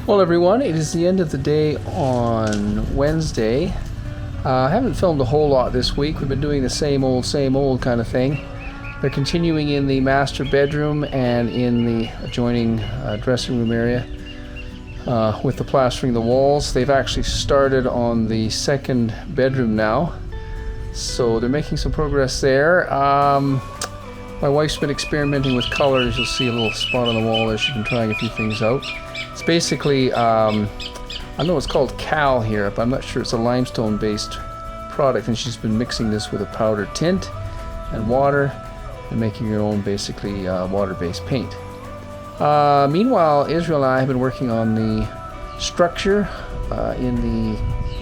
Well, everyone, it is the end of the day on Wednesday. I haven't filmed a whole lot this week. We've been doing the same old kind of thing. They're continuing in the master bedroom and in the adjoining dressing room area with the plastering the walls. They've actually started on the second bedroom now, so they're making some progress there. My wife's been experimenting with colors. You'll see a little spot on the wall there. She's been trying a few things out. It's basically, I know it's called Cal here, but I'm not sure. It's a limestone-based product, and she's been mixing this with a powdered tint and water and making her own, basically, water-based paint. Meanwhile, Israel and I have been working on the structure in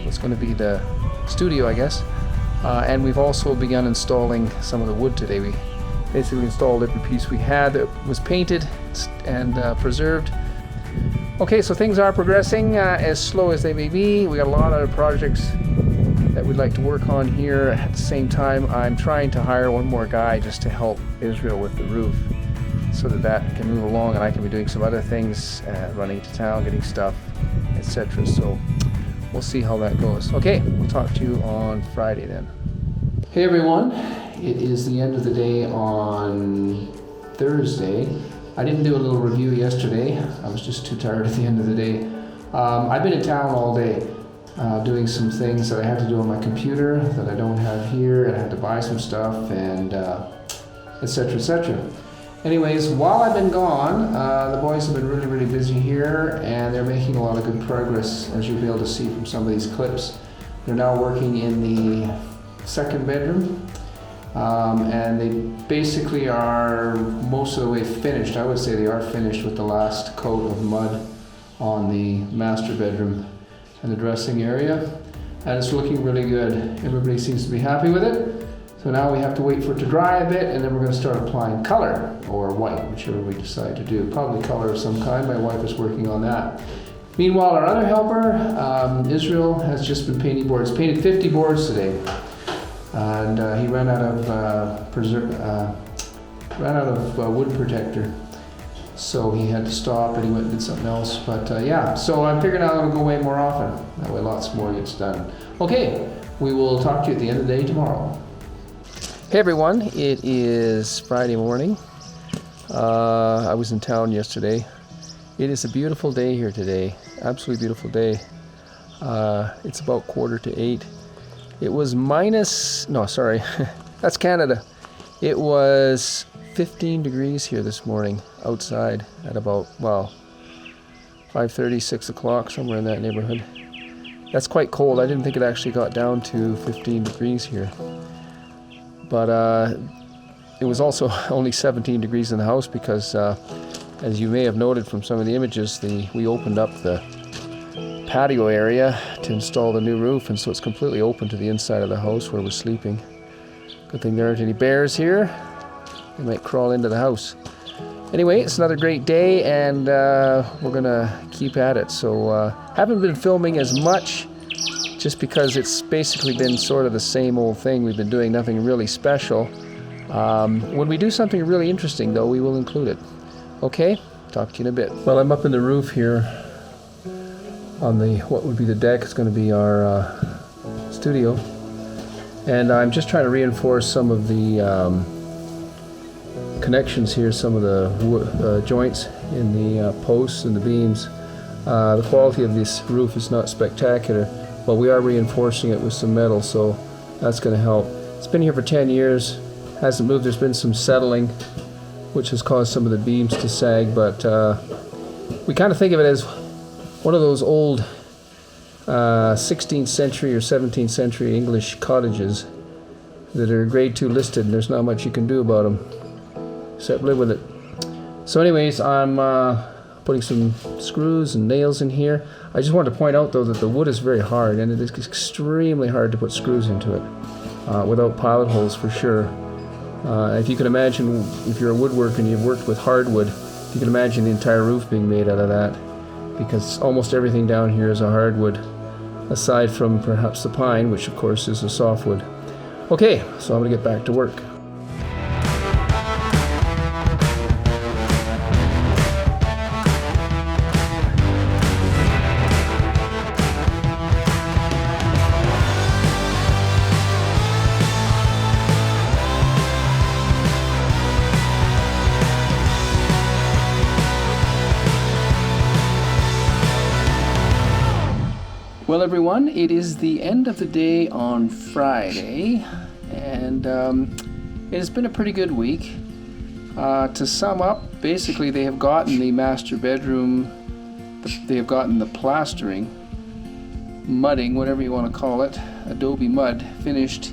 what's going to be the studio, I guess. And we've also begun installing some of the wood today. We basically installed every piece we had that was painted and preserved. Okay, so things are progressing as slow as they may be. We got a lot of projects that we'd like to work on here. At the same time, I'm trying to hire one more guy just to help Israel with the roof so that can move along and I can be doing some other things, running to town, getting stuff, etc. So we'll see how that goes. Okay, we'll talk to you on Friday then. Hey everyone, it is the end of the day on Thursday. I didn't do a little review yesterday. I was just too tired at the end of the day. I've been in town all day doing some things that I had to do on my computer that I don't have here, and I had to buy some stuff and etc. etc. Anyways, while I've been gone, the boys have been really busy here, and they're making a lot of good progress, as you'll be able to see from some of these clips. They're now working in the second bedroom. And they basically are most of the way finished. I would say they are finished with the last coat of mud on the master bedroom and the dressing area. And it's looking really good. Everybody seems to be happy with it. So now we have to wait for it to dry a bit, and then we're going to start applying color, or white, whichever we decide to do. Probably color of some kind. My wife is working on that. Meanwhile, our other helper, Israel, has just been painting boards. Painted 50 boards today. And he ran out of wood protector, so he had to stop and he went and did something else. But yeah, so I'm figuring out how to go away more often. That way lots more gets done. Okay, we will talk to you at the end of the day tomorrow. Hey everyone, it is Friday morning. I was in town yesterday. It is a beautiful day here today, absolutely beautiful day. It's about 7:45. It was that's Canada. It was 15 degrees here this morning outside at about, 5:30, 6 o'clock, somewhere in that neighborhood. That's quite cold. I didn't think it actually got down to 15 degrees here. But it was also only 17 degrees in the house because, as you may have noted from some of the images, we opened up the patio area to install the new roof, and so it's completely open to the inside of the house where we're sleeping. Good thing there aren't any bears here. They might crawl into the house. Anyway, it's another great day, and we're gonna keep at it. So haven't been filming as much just because it's basically been sort of the same old thing we've been doing, nothing really special. When we do something really interesting though, we will include it. Okay, talk to you in a bit. Well, I'm up in the roof here on what would be the deck. It's going to be our studio, and I'm just trying to reinforce some of the connections here, some of the joints in the posts and the beams. The quality of this roof is not spectacular, but we are reinforcing it with some metal, so that's going to help. It's been here for 10 years, hasn't moved. There's been some settling which has caused some of the beams to sag, but we kind of think of it as one of those old 16th century or 17th century English cottages that are grade 2 listed, and there's not much you can do about them except live with it. So anyways, I'm putting some screws and nails in here. I just wanted to point out though that the wood is very hard, and it is extremely hard to put screws into it without pilot holes for sure. If you can imagine, if you're a woodworker and you've worked with hardwood, you can imagine the entire roof being made out of that, because almost everything down here is a hardwood, aside from perhaps the pine, which of course is a softwood. Okay, so I'm going to get back to work. everyone, it is the end of the day on Friday, and it has been a pretty good week. To sum up, basically they have gotten the master bedroom, they have gotten the plastering, mudding, whatever you want to call it, adobe mud, finished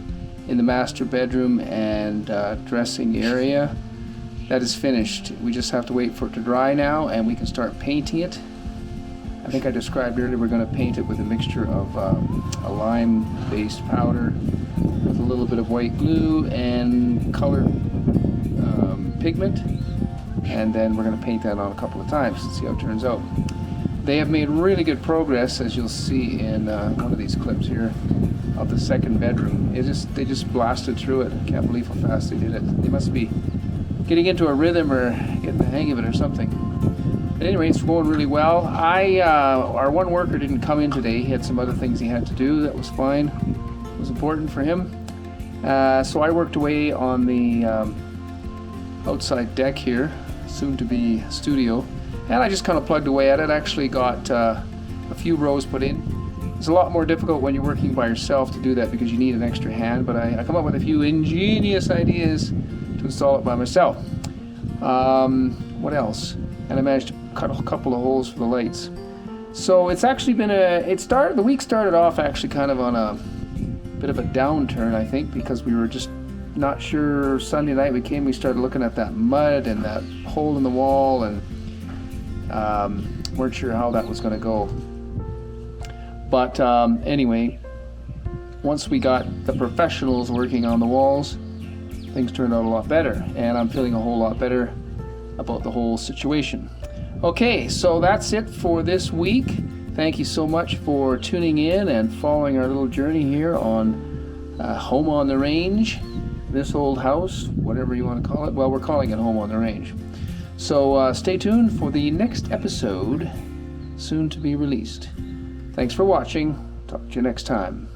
in the master bedroom and dressing area. That is finished. We just have to wait for it to dry now and we can start painting it. I think I described earlier we're going to paint it with a mixture of a lime-based powder with a little bit of white glue and colored pigment, and then we're going to paint that on a couple of times and see how it turns out. They have made really good progress, as you'll see in one of these clips here of the second bedroom. They just blasted through it. I can't believe how fast they did it. They must be getting into a rhythm or getting the hang of it or something. But anyway, it's going really well. Our one worker didn't come in today. He had some other things he had to do. That was fine. It was important for him. So I worked away on the outside deck here, soon to be studio, and I just kind of plugged away at it. Actually got a few rows put in. It's a lot more difficult when you're working by yourself to do that because you need an extra hand, but I come up with a few ingenious ideas to install it by myself. What else? And I managed to cut a couple of holes for the lights. So it's actually been the week started off actually kind of on a bit of a downturn, I think, because we were just not sure. Sunday night we started looking at that mud and that hole in the wall and weren't sure how that was going to go. But anyway, once we got the professionals working on the walls, things turned out a lot better, and I'm feeling a whole lot better about the whole situation. Okay, so that's it for this week. Thank you so much for tuning in and following our little journey here on Home on the Range. This old house, whatever you want to call it. Well, we're calling it Home on the Range. So stay tuned for the next episode, soon to be released. Thanks for watching. Talk to you next time.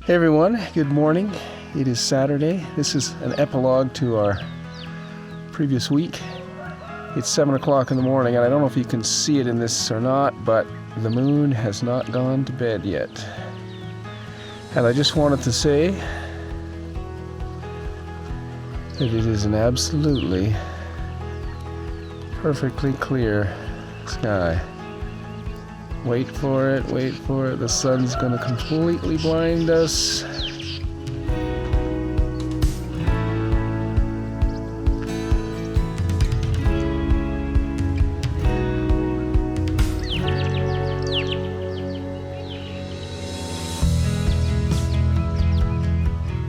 Hey everyone, good morning. It is Saturday. This is an epilogue to our previous week. It's 7 o'clock in the morning, and I don't know if you can see it in this or not, but the moon has not gone to bed yet. And I just wanted to say that it is an absolutely perfectly clear sky. Wait for it, the sun's gonna completely blind us.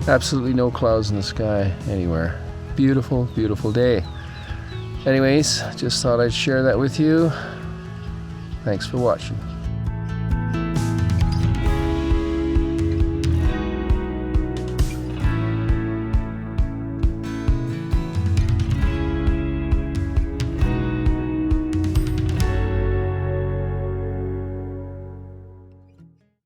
Absolutely no clouds in the sky anywhere. Beautiful, beautiful day. Anyways, just thought I'd share that with you. Thanks for watching.